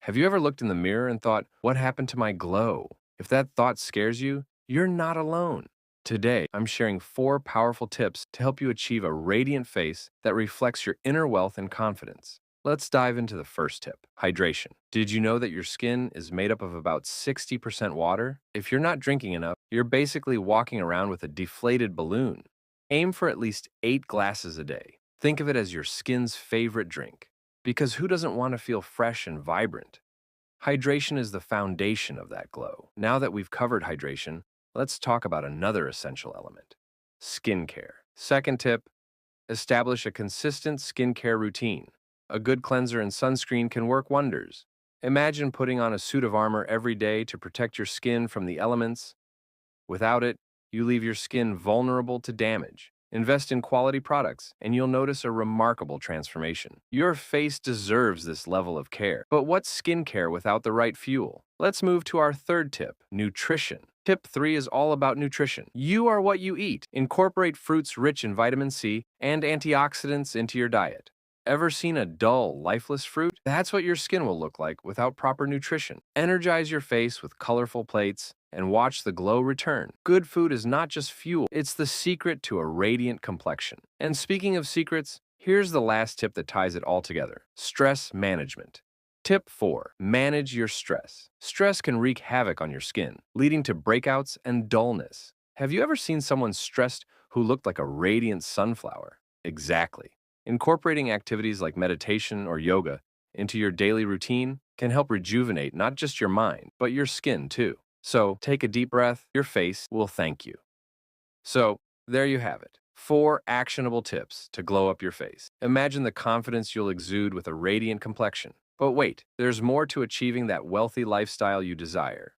Have you ever looked in the mirror and thought, what happened to my glow? If that thought scares you, you're not alone. Today, I'm sharing 4 powerful tips to help you achieve a radiant face that reflects your inner wealth and confidence. Let's dive into the first tip, hydration. Did you know that your skin is made up of about 60% water? If you're not drinking enough, you're basically walking around with a deflated balloon. Aim for at least 8 glasses a day. Think of it as your skin's favorite drink. Because who doesn't want to feel fresh and vibrant? Hydration is the foundation of that glow. Now that we've covered hydration, let's talk about another essential element, skincare. Second tip, establish a consistent skincare routine. A good cleanser and sunscreen can work wonders. Imagine putting on a suit of armor every day to protect your skin from the elements. Without it, you leave your skin vulnerable to damage. Invest in quality products, and you'll notice a remarkable transformation. Your face deserves this level of care. But what's skincare without the right fuel? Let's move to our third tip, nutrition. Tip 3 is all about nutrition. You are what you eat. Incorporate fruits rich in vitamin C and antioxidants into your diet. Ever seen a dull, lifeless fruit? That's what your skin will look like without proper nutrition. Energize your face with colorful plates and watch the glow return. Good food is not just fuel, it's the secret to a radiant complexion. And speaking of secrets, here's the last tip that ties it all together, stress management. Tip 4, manage your stress. Stress can wreak havoc on your skin, leading to breakouts and dullness. Have you ever seen someone stressed who looked like a radiant sunflower? Exactly. Incorporating activities like meditation or yoga into your daily routine can help rejuvenate not just your mind, but your skin too. So take a deep breath, your face will thank you. So there you have it. 4 actionable tips to glow up your face. Imagine the confidence you'll exude with a radiant complexion. But wait, there's more to achieving that wealthy lifestyle you desire.